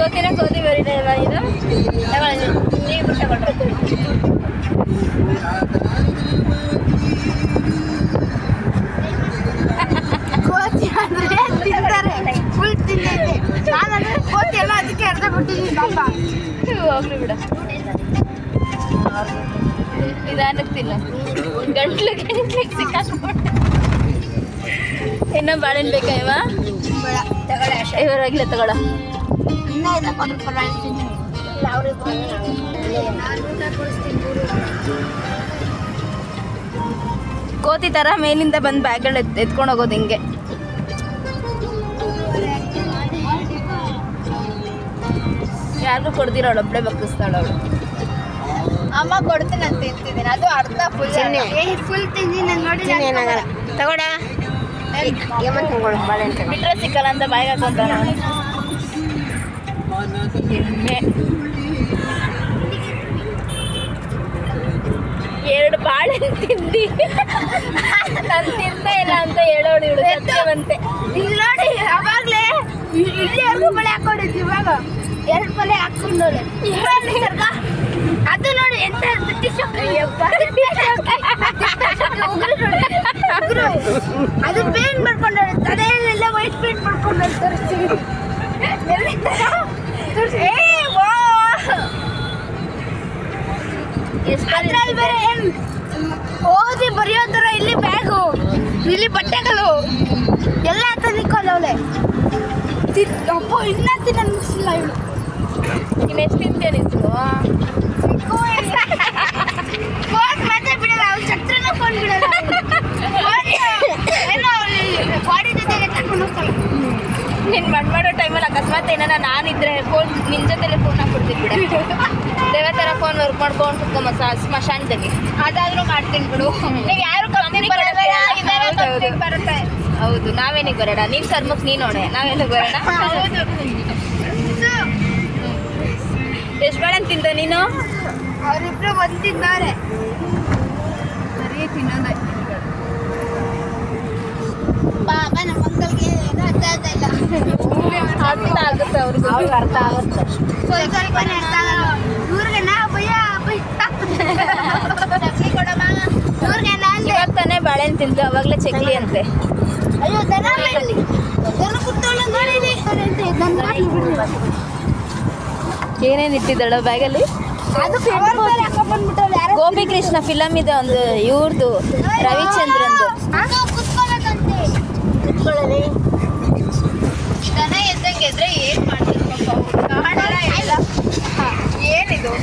ಕೋತಿನ ಕೋತಿ ಬರೀದೆ ಅಲ್ವಾ ಇದು ತಗೊಳ್ಳಿ ನೀವು ತಗೊಂಡ್ರೆ ಕೋತಿ ಅಂದರೆ ತಿಂತಾರೆ ಫುಲ್ ತಿನ್ನೈತೆ ನಾನಂದ್ರೆ ಕೋತಿ ಎಲ್ಲ ಅದಕ್ಕೆ ಅರ್ಧ ಬಿಟ್ಟಿದ್ದೀನಿ ಪಾಪ ಹೋಗ್ಲಿ ಬಿಡ ನಿಧಾನಕ್ಕೆ ತಿನ್ನು ಗಂಟ್ಲಿಗೆ ಸಿಕ್ಕಾಕ್ಬಿಟ್ಟು ಇನ್ನೂ ಬಾಳೆಹಣ್ಣು ಬೇಕಾ ಇವ ತಗೊಳ್ಳಿ ಇವರಾಗಲೇ ತಗೊಳ ಇನ್ನೂ ಇದೆ ಕೊಡ್ತಾರೆ ತಿಂತೀನಿ ಕೋತಿ ಥರ ಮೇಲಿಂದ ಬಂದು ಬ್ಯಾಗ್ಗಳು ಎತ್ಕೊಂಡು ಹೋಗೋದು ಹಿಂಗೆ ಯಾರಿಗೂ ಕೊಡ್ದಿರೋಳು ಒಬ್ಬಳೆ ಬಗ್ಗಿಸ್ತಾಳು ಅವಳು ಅಮ್ಮ ಕೊಡ್ತೀನಿ ಅಂತ ತಿಂತಿದ್ದೀನಿ ಅದು ಅರ್ಧ ಫುಲ್ ಫುಲ್ ತಿಂತೀನಿ ನಾನು ನೋಡಿ ಏನಾಗಲ್ಲ ತಗೋಡ ಏಮಂತ ತಗೊಳ್ಳು ಬಾಳೆಹಣ್ಣು ತಗೋ ಬಿಟ್ರೆ ಸಿಕ್ಕಲ್ಲ ಅಂತ ಬಾಯಿಗೆ ಹಾಕೊಂತಾನ ಎಮ್ಮೆ 2 ಬಾಳೆಹಣ್ಣು ತಿಂದು ನಾನು ತಿಂದೇ ಇಲ್ಲ ಅಂತ ಹೇಳೋಳು ಇವಳು ಸತ್ಯವಂತೆ ಇಲ್ಲಿ ನೋಡಿ ಅವಾಗಲೇ ಇಲ್ಲಿವರೆಗೂ ಬಳೆ ಹಾಕೊಂಡಿದ್ವಿ ಇವಾಗ 2 ಬಳೆ ಹಾಕೊಂಡೋಳೆ ಅದು ನೋಡಿ ಎಂತ ಅದು ಪೇಂಟ್ ಮಾಡ್ಕೊಂಡೋಳೆ ತಲೆಯಲ್ಲೆಲ್ಲ ವೈಟ್ ಪೇಂಟ್ ಮಾಡ್ಕೊಂಡೋಳೆ ತೋರಿಸ್ತೀವಿ ಅದ್ರಲ್ಲಿ ಬೇರೆ ಏನು ಓದಿ ಬರೆಯೋ ಥರ ಇಲ್ಲಿ ಬ್ಯಾಗು ಇಲ್ಲಿ ಬಟ್ಟೆಗಳು ಎಲ್ಲ ತಂದಿಕೊಂಡವಳೆ ಅಪ್ಪ ಇನ್ನ ತಿನ್ನ ಮುಗಿಸಿಲ್ಲ ಇವಳು ನೀನು ಎಷ್ಟು ತಿಂತೇನಿತ್ತು ಫೋನ್ ಮತ್ತೆ ಬಿಡಲ್ಲ ಅವ್ಳು ಛತ್ರನೂ ಫೋನ್ ಬಿಡಲ್ಲ ಏನೋ ಬಾಡಿ ಜೊತೆಗೆ ತಗೊಂಡು ಹೋಗ್ತಾಳೆ ನೀನು ಮಾಡೋ ಟೈಮಲ್ಲಿ ಅಕಸ್ಮಾತ್ ಏನಾರ ನಾನಿದ್ರೆ ಫೋನ್ ನಿನ್ನ ಜೊತೆಲೆ ಫೋನ್ ಹಾಕ್ಬಿಡ್ತೀನಿ ಬಿಡ ದೇವತರ ಫೋನ್ ವರ್ಕ್ ಮಾಡ್ಕೊಂಡು ಕುತ್ಕೊಂಬ ಸ್ಮಶಾನದಲ್ಲಿ ಅದಾದ್ರೂ ಮಾಡ್ತೀನಿ ಬಿಡು ನೀವು ಯಾರು ಕಂಪ್ನಿ ಬರುತ್ತೆ ಹೌದು ನಾವೇನಿಗೆ ಬರೋಣ ನೀವು ಸರ್ಮಕ್ ನೀನು ನೋಡೆ ನಾವೇನಿಗೆ ಬರೋಣ ಹೌದು ಎಷ್ಟು ಬಾಳೆಹಣ್ಣು ತಿಂದ ನೀನು ಅವರಿಬ್ರು ಬಂದಿದ್ದಾರೆ ಸರಿ ತಿನ್ನೋದೆ ಬಾಬಾ ನಮ್ಮ ಮಕ್ಕಳಿಗೆ ಏನು ಅರ್ಥ ಆಗ್ತಾ ಇಲ್ಲ ಅರ್ಥ ಆಗುತ್ತೆ ಅವ್ರಿಗೆ ಅರ್ಥ ಆಗುತ್ತೆ ಸ್ವಲ್ಪನೇ ಅರ್ಥ ಆಗಲ್ಲ ಇವ್ರಿಗೆ ನಾ ಭಯ ಚಕ್ಲಿ ಕೊಡಮ್ಮ ಇವ್ರಿಗೆ ನಾ ಅಂದೆ ಇವಾಗ ತಾನೇ ಬಾಳೆಹಣ್ಣು ತಿಂದು ಅವಾಗಲೇ ಚಕ್ಲಿ ಅಂತೆ ಅಯ್ಯೋ ದನ ಅಲ್ಲಿ ದನ ಕುತ್ತೋಳು ನೋಡಿ ಏನೇನು ಇಟ್ಟಿದ್ದಾಳ ಬ್ಯಾಗಲ್ಲಿ ಅದು ಕವರ್ ಮೇಲೆ ಹಾಕೊಂಡ್ ಬಂದ್ಬಿಟ್ಟವ್ಳು ಯಾರೋ ಗೋಪಿ ಕೃಷ್ಣ ಫಿಲಮ್ ಇದೆ ಒಂದು ಇವ್ರದ್ದು ರವಿಚಂದ್ರಂದು ಕುತ್ಕೋಬೇಕಂತೆ ಕುತ್ಕೊಳ್ಳಿ ದನ ಎದ್ದಂಗೆ ಎದ್ರೆ ಏನ್ ಮಾಡ್ತಿರ್ಬೇಕು ಕಾಣಲ್ಲ ಎಲ್ಲ ಏನಿದು